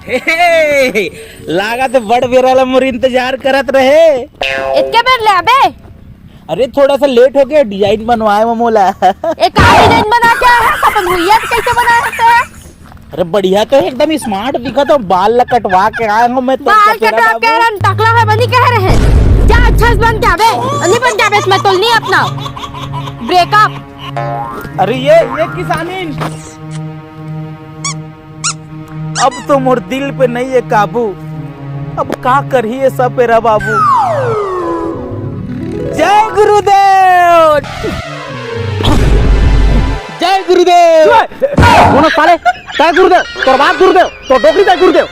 हे, लागा तो बड़ बेरा मोर इंतजार करत रहे। इतने बेर ले अबे। अरे थोड़ा सा लेट हो गया, डिजाइन बनवाए मोला। एक डिजाइन बना क्या है? अपन भुइया कैसे बना सकते हैं? अरे बढ़िया तो एकदम स्मार्ट दिखा, तो बाल ला कटवा के आया हूँ मैं। बाल कटवा के रन टकला है बनी कह रहे हैं। जा अच्छा से बन जावे, नहीं बन जावे इसमें तो नहीं अपना ब्रेकअप। अरे ये किसानी अब तो मोर दिल पे नहीं है काबू, अब का करिए सब पेरा बाबू। जय गुरुदेव, जय गुरुदेव। कौन साले? क्या गुरुदेव? तोर बाप गुरुदेव, तो डोकरी का गुरुदेव।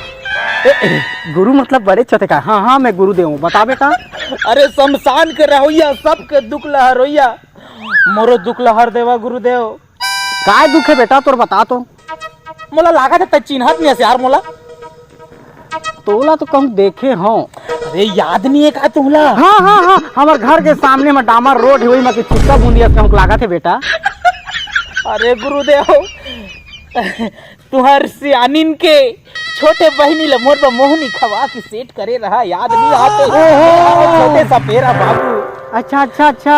गुरु मतलब बड़े छोटे का? हाँ हाँ मैं गुरुदेव हूँ, बता बेटा। अरे शमशान के रहोइया, सबके दुख लहरोइया, मोरो दुख लहर देवा गुरुदेव। काय दुख है बेटा तोर, बता तो। मोला लागा था चिन्हत नहीं यार मोला। तोला तो कम देखे हो। अरे याद नहीं है का तोला? हाँ हाँ हाँ, हमारे घर के सामने में डामर रोड हुई में चिक्का बूंदिया से हमको लागा थे बेटा। अरे गुरुदेव, तुहर सियानिन के छोटे बहनी ल मोर मोहनी खवा की सेट करे रहा, याद नहीं आते? छोटे सा पेरा बाबू। अच्छा अच्छा अच्छा।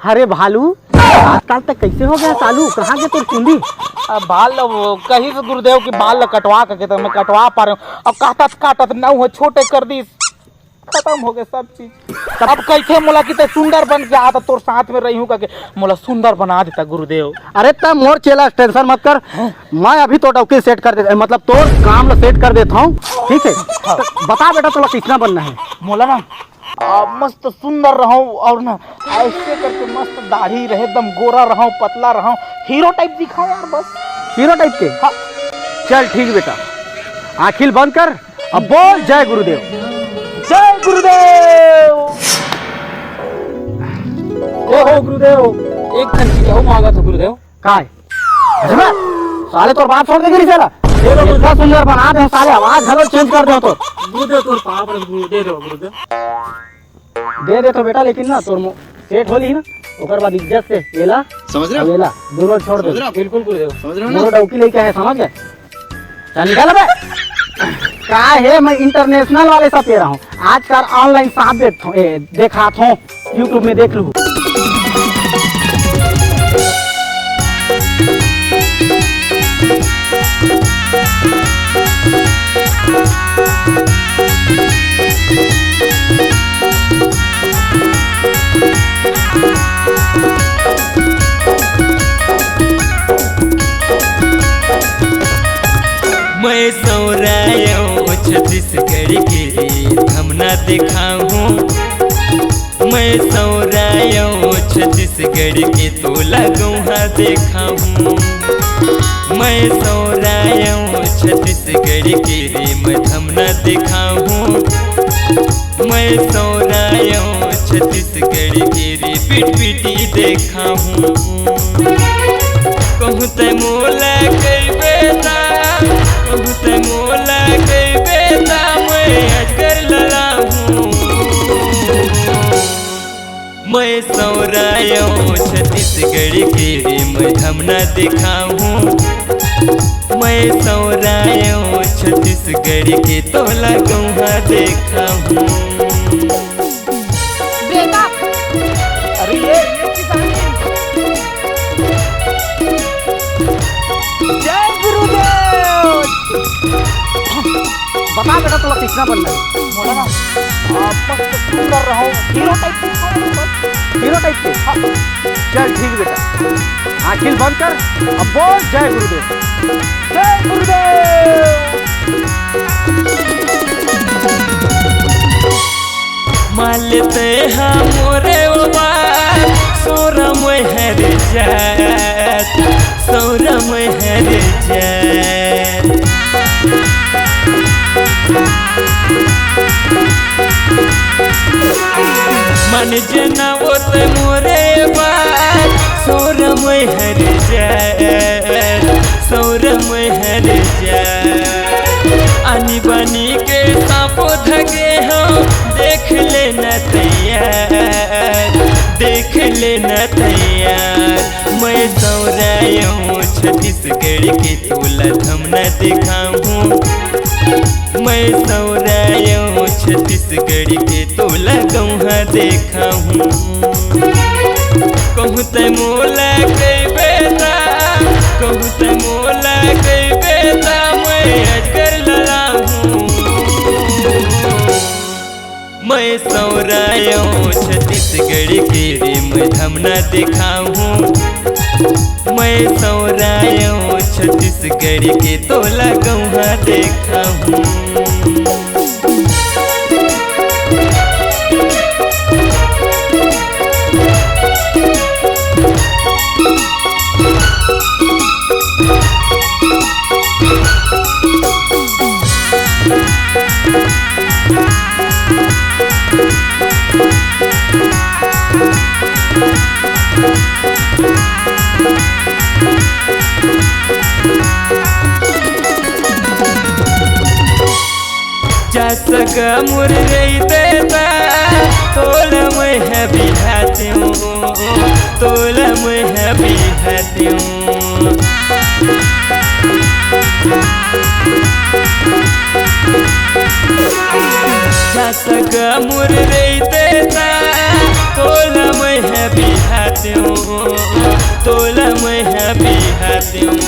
अरे भालू, आजकल तक कैसे हो गया चालू? कहाँ के तोर चुंदी? बाल कहीं से गुरुदेव की बाल कटवा करके तो मैं कटवा पा रहा हूँ। अब काटत काटत न हो, छोटे कर दी, खत्म हो गए सब चीज। अब कैसे मोला की सुंदर बन के आता, तोर साथ में रही हूँ करके मोला सुंदर बना देता गुरुदेव। अरे तब मोर चेला टेंशन मत कर, मैं अभी तो डॉक्टर सेट कर देता, मतलब तोर काम ला सेट कर देता हूँ, ठीक है? तो बता बेटा तोला कितना बनना है? मोला ना मस्त सुंदर रहूं और ना ऐसे करके मस्त दाढ़ी रहे, एकदम गोरा रहूं, पतला रहूं, हीरो टाइप दिखाऊं यार बस। हीरो टाइप के? हाँ। चल ठीक बेटा, आखिल बंद कर, अब बोल जय गुरुदेव। जय गुरुदेव। हो गुरुदेव, एक घंटी क्या मांगा था गुरुदेव? काय साले तोर बात छोड़ देगी साला, ये तो दूसरा सुंदर बना दे साले, आवाज हलो चेंज कर दे तो। गुरुदेव तोर पाप दे दो गुरुदेव। दे तो बेटा, लेकिन ना तोर सेट होली ना, ओकर बाद इज्जत से एला, समझ रहे हो? एला दोनों छोड़ दे। बिल्कुल गुरुदेव, समझ रहे हो ना? दोनों डौकी लेके है, समझ गए? चल निकल बे। का है, मैं इंटरनेशनल वाले सब पे रहा हूँ, आजकल ऑनलाइन साहब देखा था, यूट्यूब में देख लूँ। मैं सौरायों छत्तीसगढ़ के हम ना दिखाऊं, मैं सौरायों छत्तीसगढ़ के तो लगूँगा दिखाऊं, मैं सौरायों छत्तीसगढ़ के मधम न दिखाऊं, मैं सौरायों छत्तीसगढ़ के पिट पिटी देखाऊं। कहूँ त मोला कई बेटा, कहूँ त मोला कई बेटा, मैं अजगर लड़ा हूँ, मैं सौरायों छत्तीसगढ़ के मधम न दिखाऊं, मैं सौरायों छत्तीसगढ़ के तो लगूँगा देखाऊं। अरे ये जय गुरुदेव। बता बेटा तोला कितना बनना है? मोला ना मस्त सुंदर रहूं, हीरो टाइप दिखाऊं बस। हीरो टाइप के? हाँ। चल ठीक बेटा, आखिल बंद कर, अब बोल जय गुरुदेव। जय गुरुदेव। मालते मोरे सौरम हर जात, सौरम हर जात, मन जना ओत मोरे बात, सौरम हर जात, सौरम हर जात, आनी बनी के सांपो धगे हो, देख लेना तैयार, देख लेना तैयार, मैं सौरायों छत्तीसगढ़ के तोला हम न दिखाऊं। मैं सौरायों छत्तीसगढ़ के तोला गौहा देखाऊं। कहूँ त मोला कई बेटा, कहूँ त मोला कई बेटा, मैं अजगर लड़ा हूँ। मैं सौरायों छत्तीसगढ़ के रे मैं हम न दिखाऊं। मैं सौरायों छत्तीसगढ़ के तोला गौहा देखाऊं। जा सका मुर रही देता तोला मैं है बिहाती हूँ, तोला मैं है बिहाती हूँ। जा सका मुर रही देता तोला मैं है बिहाती हूँ, तोला मैं है बिहाती हूँ।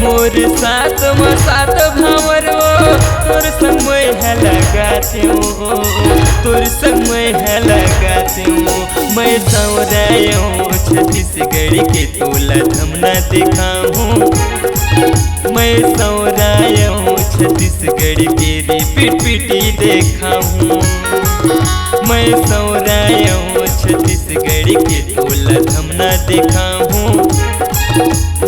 मोर साथ में साथ भंवरो तोर संग मैं है लगाती हूँ, तोर संग मैं है लगाती हूँ। मैं सौरायों छत्तीसगढ़ के तोला हम न दिखाऊं। मैं सौरायों छत्तीसगढ़ के रे पिट पिटी देखाऊं। मैं सौरायों छत्तीसगढ़ के तोला हम न दिखाऊं।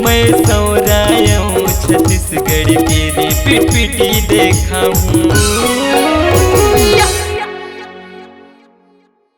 मैं सौरायों छत्तीसगढ़ के रे पिट पिटी देखाऊं।